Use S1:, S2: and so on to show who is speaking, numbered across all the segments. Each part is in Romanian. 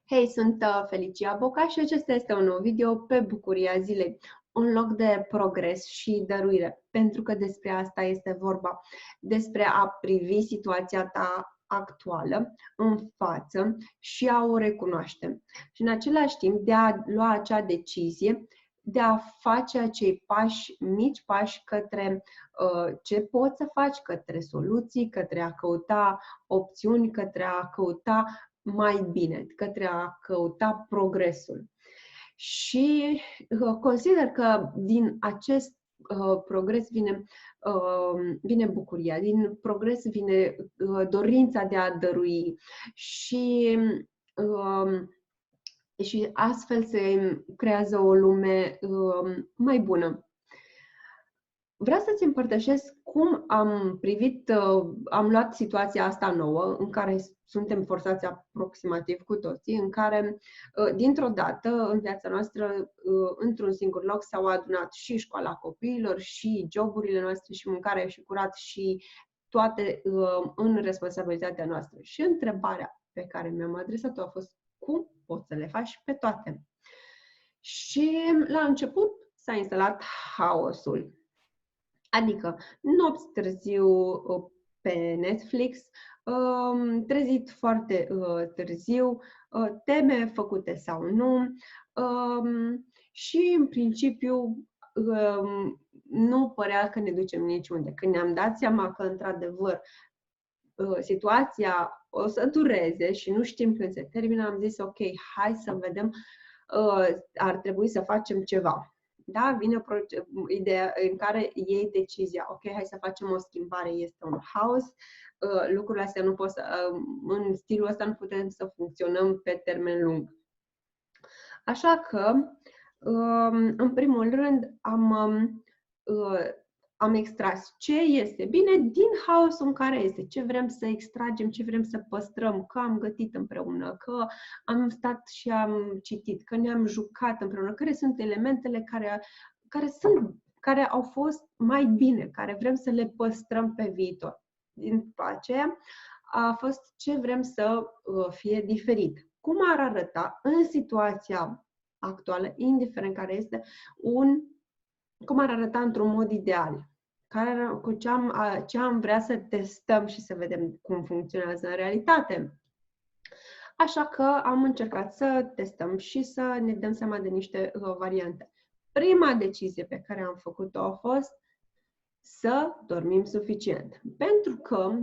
S1: Hei, sunt Felicia Boca și acesta este un nou video pe Bucuria Zilei, un loc de progres și dăruire, pentru că despre asta este vorba, despre a privi situația ta actuală în față și a o recunoaște. Și în același timp de a lua acea decizie, de a face acei pași, mici pași către ce poți să faci, către soluții, către a căuta opțiuni, către a căuta mai bine, către a căuta progresul. Și consider că din acest progres vine bucuria, din progres vine dorința de a dărui și astfel se creează o lume mai bună. Vreau să-ți împărtășesc cum am privit, am luat situația asta nouă, în care suntem forțați aproximativ cu toții, în care, dintr-o dată, în viața noastră, într-un singur loc, s-au adunat și școala copiilor, și joburile noastre, și mâncarea și curat, și toate în responsabilitatea noastră. Și întrebarea pe care mi-am adresat-o a fost: cum poți să le faci pe toate? Și la început s-a instalat haosul. Adică nopți târziu pe Netflix, trezit foarte târziu, teme făcute sau nu, și în principiu nu părea că ne ducem niciunde. Când ne-am dat seama că într-adevăr situația o să dureze și nu știm când se termină, am zis ok, hai să vedem, ar trebui să facem ceva. Da? Vine ideea în care iei decizia, ok, hai să facem o schimbare, este un haos, lucrurile astea nu pot să, în stilul ăsta nu putem să funcționăm pe termen lung. Așa că, în primul rând, am extras ce este bine din haosul în care este, ce vrem să extragem, ce vrem să păstrăm, că am gătit împreună, că am stat și am citit, că ne-am jucat împreună, care sunt elementele care au fost mai bine, care vrem să le păstrăm pe viitor. Din aceea a fost ce vrem să fie diferit. Cum ar arăta în situația actuală, indiferent care este, cum ar arăta într-un mod ideal? Cu ce am vrea să testăm și să vedem cum funcționează în realitate. Așa că am încercat să testăm și să ne dăm seama de niște variante. Prima decizie pe care am făcut-o a fost să dormim suficient. Pentru că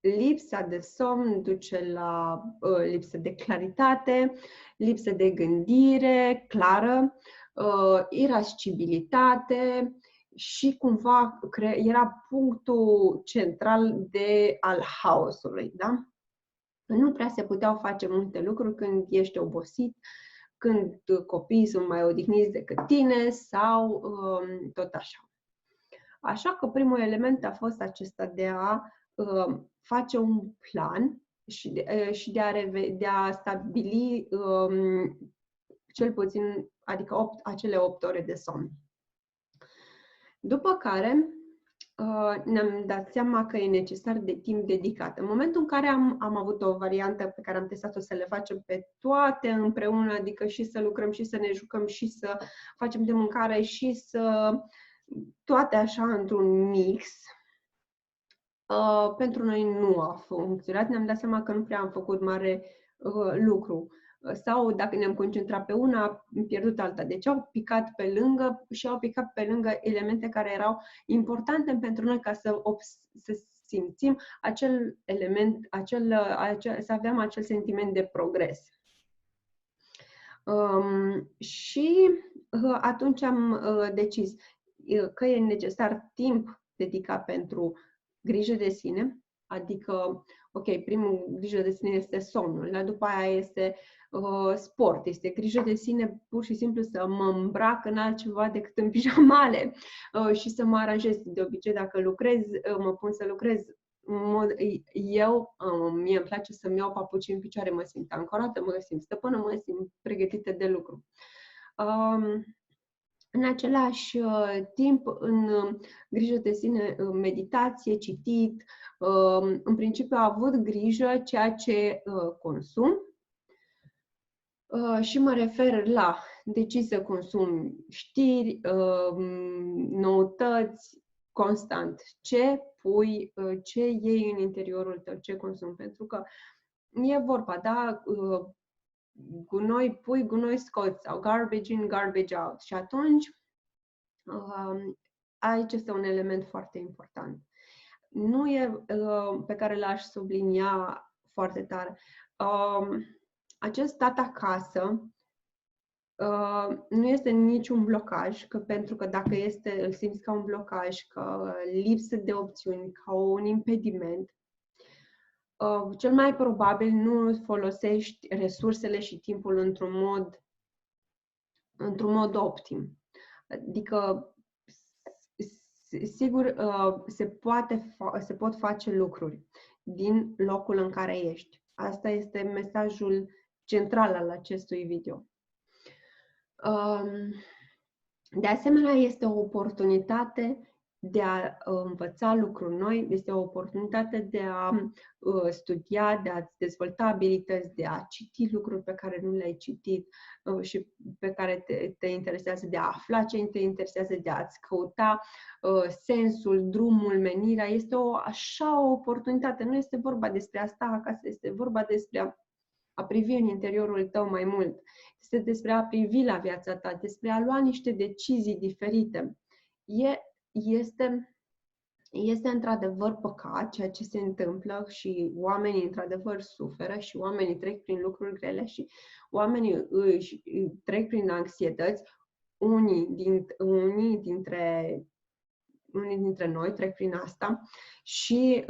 S1: lipsa de somn duce la lipsă de claritate, lipsă de gândire clară, irascibilitate și cumva era punctul central al haosului. Da? Nu prea se puteau face multe lucruri când ești obosit, când copiii sunt mai odihniți decât tine sau tot așa. Așa că primul element a fost acesta de a face un plan și de a stabili cel puțin, adică acele 8 ore de somn. După care ne-am dat seama că e necesar de timp dedicat. În momentul în care am avut o variantă pe care am testat-o să le facem pe toate împreună, adică și să lucrăm și să ne jucăm și să facem de mâncare și să toate așa într-un mix, pentru noi nu a funcționat. Ne-am dat seama că nu prea am făcut mare lucru. Sau dacă ne-am concentrat pe una, am pierdut alta. Deci au picat pe lângă elemente care erau importante pentru noi ca să simțim acel element, să avem acel sentiment de progres. Și atunci am decis că e necesar timp dedicat pentru grijă de sine, adică, ok, primul grijă de sine este somnul, dar după aia este sport, este grijă de sine pur și simplu să mă îmbrac în altceva decât în pijamale și să mă aranjez. De obicei, dacă lucrez, mă pun să lucrez. Mie îmi place să-mi iau papucii în picioare, mă simt ancorată, mă simt stăpână, mă simt pregătită de lucru. În același timp, în grijă de sine, meditație, citit, în principiu avut grijă ceea ce consum Și mă refer la decizi să consumi știri, noutăți, constant. Ce pui, ce iei în interiorul tău, ce consumi. Pentru că e vorba, da, gunoi pui, gunoi scoți, sau garbage in, garbage out. Și atunci, aici este un element foarte important. Nu e pe care l-aș sublinia foarte tare. Acest stat acasă nu este niciun blocaj, pentru că dacă îl simți ca un blocaj, ca lipsă de opțiuni, ca un impediment, cel mai probabil nu folosești resursele și timpul într-un mod optim. Adică, sigur, se pot face lucruri din locul în care ești. Asta este mesajul central al acestui video. De asemenea, este o oportunitate de a învăța lucruri noi, este o oportunitate de a studia, de a dezvolta abilități, de a citi lucruri pe care nu le-ai citit și pe care te interesează, de a afla ce te interesează, de a-ți căuta sensul, drumul, menirea. Este așa o oportunitate. Nu este vorba despre a sta acasă, este vorba despre a privi în interiorul tău mai mult. Este despre a privi la viața ta, despre a lua niște decizii diferite. Este într-adevăr păcat ceea ce se întâmplă și oamenii într-adevăr suferă și oamenii trec prin lucruri grele și oamenii trec prin anxietăți. Unii dintre noi trec prin asta și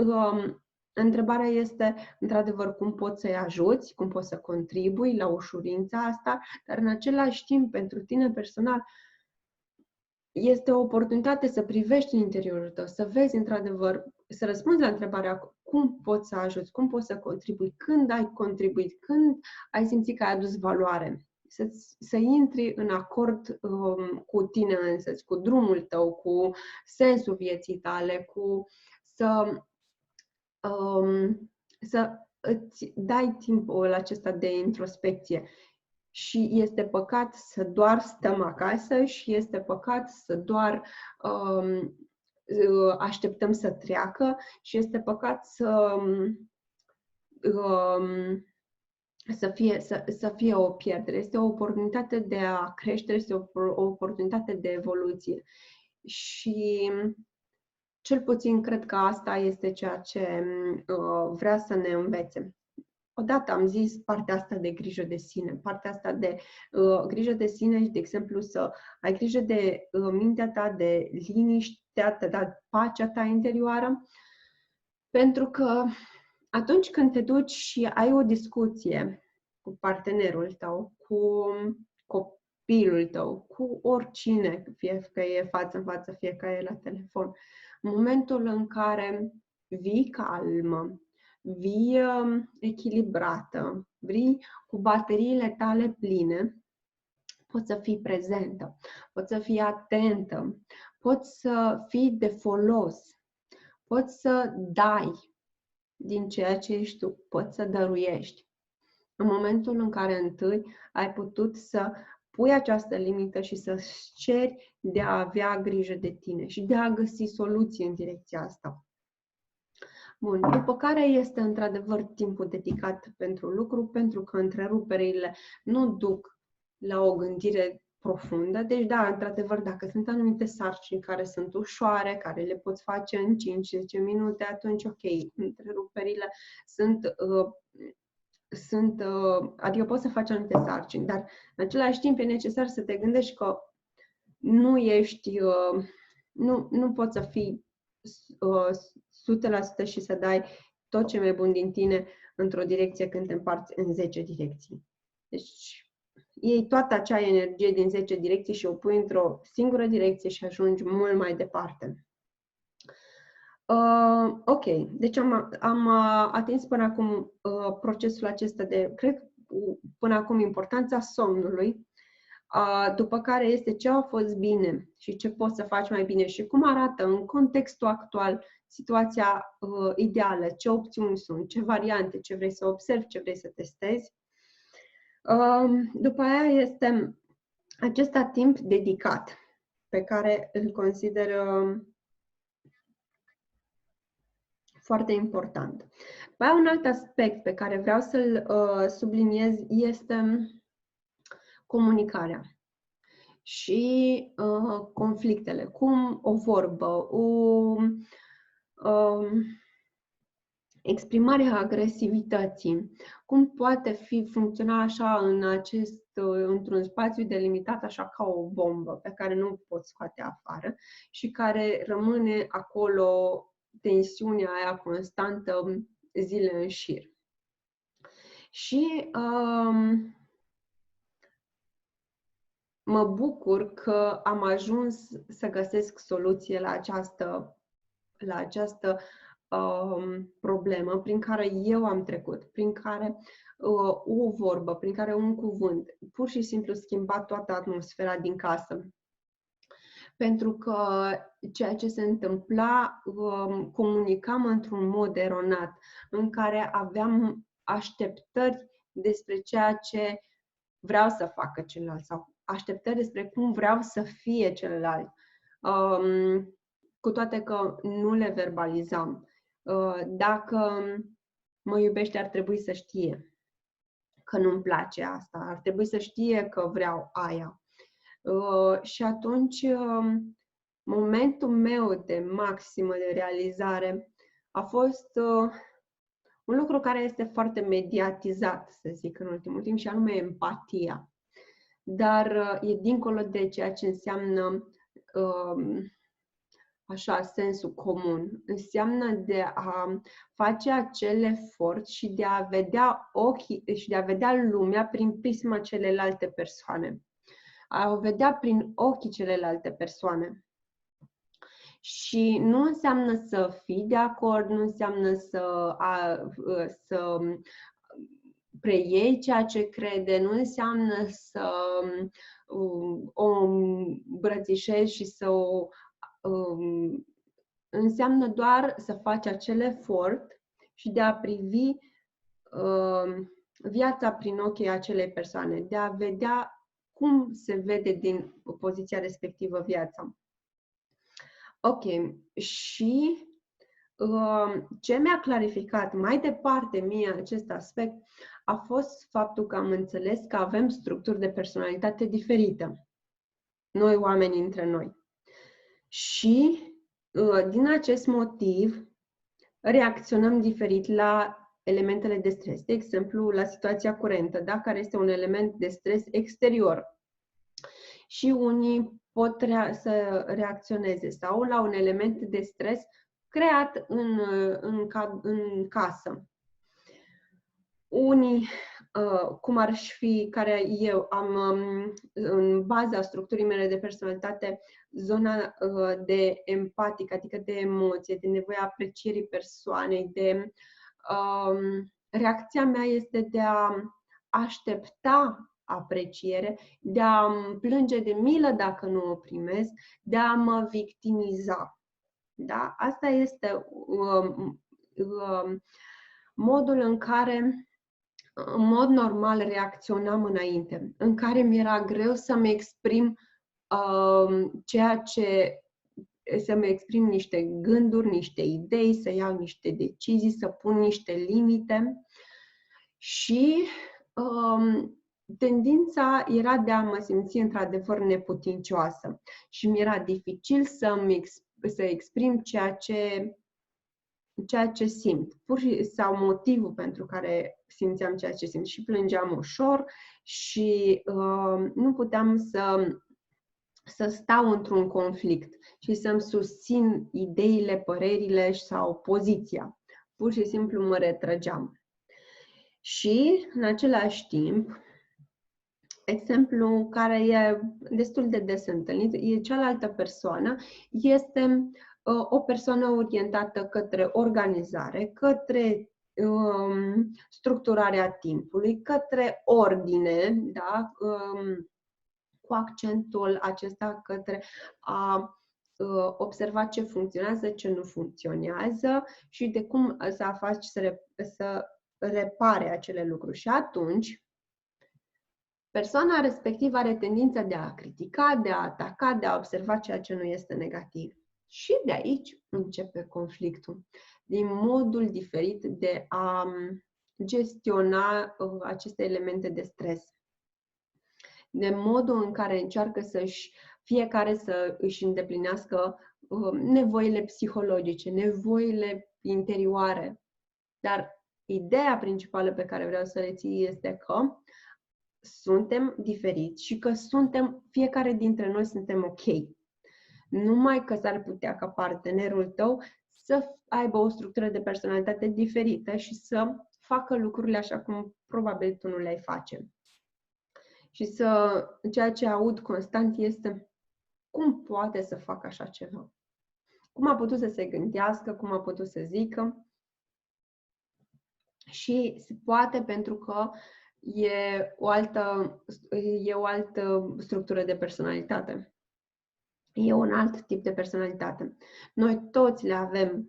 S1: întrebarea este, într-adevăr, cum poți să-i ajuți, cum poți să contribui la ușurința asta, dar în același timp, pentru tine personal, este o oportunitate să privești în interiorul tău, să vezi, într-adevăr, să răspunzi la întrebarea cum poți să ajuți, cum poți să contribui, când ai contribuit, când ai simțit că ai adus valoare. Să intri în acord cu tine însăți, cu drumul tău, cu sensul vieții tale, să îți dai timpul acesta de introspecție. Și este păcat să doar stăm acasă și este păcat să doar așteptăm să treacă și este păcat să fie o pierdere. Este o oportunitate de a crește, este o oportunitate de evoluție. Și cel puțin cred că asta este ceea ce vrea să ne învețe. Odată am zis partea asta de grijă de sine, partea asta de grijă de sine și, de exemplu, să ai grijă de mintea ta, de liniștea ta, de pacea ta interioară, pentru că atunci când te duci și ai o discuție cu partenerul tău, cu copilul tău, cu oricine, fie că e față în față, fie că e la telefon, în momentul în care vii calmă, vii echilibrată, vii cu bateriile tale pline, poți să fii prezentă, poți să fii atentă, poți să fii de folos, poți să dai din ceea ce ești tu, poți să dăruiești. În momentul în care întâi ai putut să pui această limită și să-ți ceri de a avea grijă de tine și de a găsi soluții în direcția asta. Bun, după care este într-adevăr timpul dedicat pentru lucru, pentru că întreruperile nu duc la o gândire profundă. Deci, da, într-adevăr, dacă sunt anumite sarcini care sunt ușoare, care le poți face în 5-10 minute, atunci, ok, întreruperile adică poți să faci anumite sarcini, dar în același timp e necesar să te gândești că nu poți să fii 100% și să dai tot ce mai bun din tine într-o direcție când te împarți în 10 direcții. Deci iei toată acea energie din 10 direcții și o pui într-o singură direcție și ajungi mult mai departe. Ok, deci am atins până acum procesul acesta cred, până acum importanța somnului, după care este ce a fost bine și ce poți să faci mai bine și cum arată în contextul actual situația ideală, ce opțiuni sunt, ce variante, ce vrei să observi, ce vrei să testezi. După aia este acesta timp dedicat, pe care îl consider foarte important. Mai un alt aspect pe care vreau să-l subliniez este comunicarea și conflictele. Cum o vorbă, exprimarea agresivității, cum poate funcționa așa într-un spațiu delimitat așa ca o bombă pe care nu o poți scoate afară și care rămâne acolo tensiunea aia constantă zile în șir. Și mă bucur că am ajuns să găsesc soluție la această problemă prin care eu am trecut, prin care o vorbă, prin care un cuvânt, pur și simplu schimba toată atmosfera din casă. Pentru că ceea ce se întâmpla, comunicam într-un mod eronat, în care aveam așteptări despre ceea ce vreau să facă celălalt sau așteptări despre cum vreau să fie celălalt, cu toate că nu le verbalizam. Dacă mă iubește, ar trebui să știe că nu-mi place asta, ar trebui să știe că vreau aia. Și atunci, momentul meu de maximă de realizare a fost un lucru care este foarte mediatizat, să zic, în ultimul timp, și anume empatia. Dar e dincolo de ceea ce înseamnă așa, sensul comun. Înseamnă de a face acel efort și de a vedea ochii și de a vedea lumea prin prisma celelalte persoane. A o vedea prin ochii celelalte persoane. Și nu înseamnă să fii de acord, nu înseamnă să preiei ceea ce crede, nu înseamnă să o îmbrățișezi și să o înseamnă doar să faci acel efort și de a privi viața prin ochii acelei persoane, de a vedea cum se vede din poziția respectivă viața. Ok, și ce mi-a clarificat mai departe mie acest aspect a fost faptul că am înțeles că avem structuri de personalitate diferite, noi oamenii între noi. Și din acest motiv reacționăm diferit la elementele de stres. De exemplu, la situația curentă, da? Care este un element de stres exterior. Și unii pot să reacționeze sau la un element de stres creat în casă. Unii, cum ar fi, care eu am în baza structurii mele de personalitate, zona de empatică, adică de emoție, de nevoia aprecierii persoanei, de reacția mea este de a aștepta apreciere, de a plânge de milă dacă nu o primesc, de a mă victimiza. Da? Asta este modul în care, în mod normal, reacționam înainte, în care mi-era greu să-mi exprim să-mi exprim niște gânduri, niște idei, să iau niște decizii, să pun niște limite. Și tendința era de a mă simți într-adevăr neputincioasă și mi-era dificil să exprim ceea ce simt, sau motivul pentru care simțeam ceea ce simt, și plângeam ușor și nu puteam să stau într-un conflict și să-mi susțin ideile, părerile sau poziția. Pur și simplu mă retrăgeam. Și, în același timp, exemplu care e destul de des întâlnit, e cealaltă persoană, este o persoană orientată către organizare, către structurarea timpului, către ordine, da? Cu accentul acesta către a observa ce funcționează, ce nu funcționează și de cum să faci să repare acele lucruri. Și atunci, Persoana respectivă are tendința de a critica, de a ataca, de a observa ceea ce nu este negativ. Și de aici începe conflictul, din modul diferit de a gestiona aceste elemente de stres, de modul în care încearcă fiecare să își îndeplinească nevoile psihologice, nevoile interioare. Dar ideea principală pe care vreau să le ții este că suntem diferiți și că fiecare dintre noi suntem ok. Numai că s-ar putea ca partenerul tău să aibă o structură de personalitate diferită și să facă lucrurile așa cum probabil tu nu le-ai face. Și ceea ce aud constant este cum poate să facă așa ceva? Cum a putut să se gândească, cum a putut să zică? Și se poate pentru că e o altă structură de personalitate. E un alt tip de personalitate. Noi toți le avem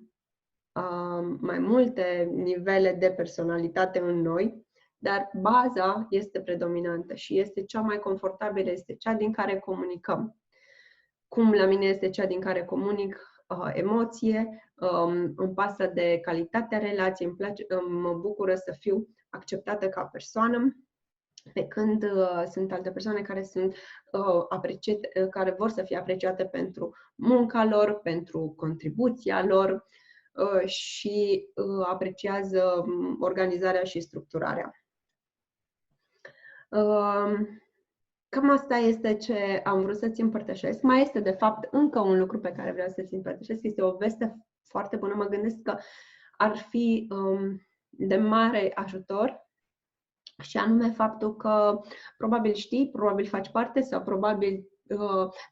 S1: mai multe nivele de personalitate în noi, dar baza este predominantă și este cea mai confortabilă, este cea din care comunicăm. Cum la mine este cea din care comunic emoție, îmi pasă de calitatea relației, mă bucură să fiu acceptată ca persoană, pe când sunt alte persoane care care vor să fie apreciate pentru munca lor, pentru contribuția lor și apreciază organizarea și structurarea. Cam asta este ce am vrut să-ți împărtășesc. Mai este, de fapt, încă un lucru pe care vreau să-ți împărtășesc. Este o veste foarte bună. Mă gândesc că ar fi de mare ajutor și anume faptul că probabil știi, probabil faci parte sau probabil,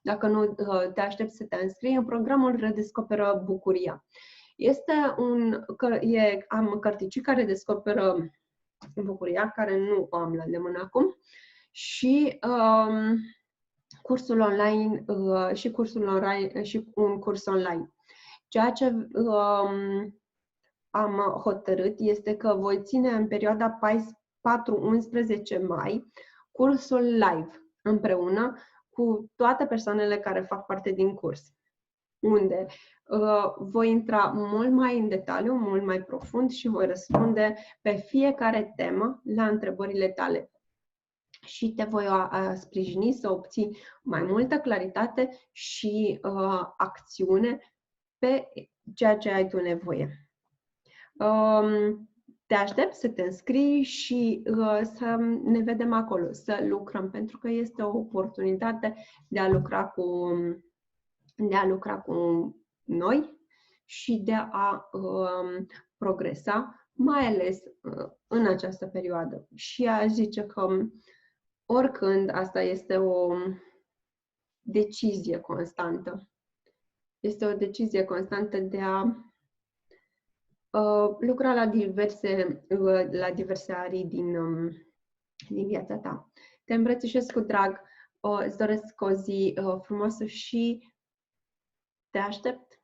S1: dacă nu, te aștepți să te înscrii în programul Redescoperă Bucuria. Am cărticii care descoperă bucuria, care nu o am la îndemână acum, și cursul online și un curs online. Ceea ce am hotărât este că voi ține în perioada 4-11 mai cursul live împreună cu toate persoanele care fac parte din curs, unde voi intra mult mai în detaliu, mult mai profund și voi răspunde pe fiecare temă la întrebările tale. Și te voi sprijini să obții mai multă claritate și acțiune pe ceea ce ai tu nevoie. Te aștept să te înscrii și să ne vedem acolo, să lucrăm, pentru că este o oportunitate de a lucra cu noi și de a progresa, mai ales în această perioadă. Și aș zice că oricând asta este o decizie constantă. Este o decizie constantă de a lucra la diverse arii din viața ta. Te îmbrățișez cu drag, îți doresc o zi frumoasă și te aștept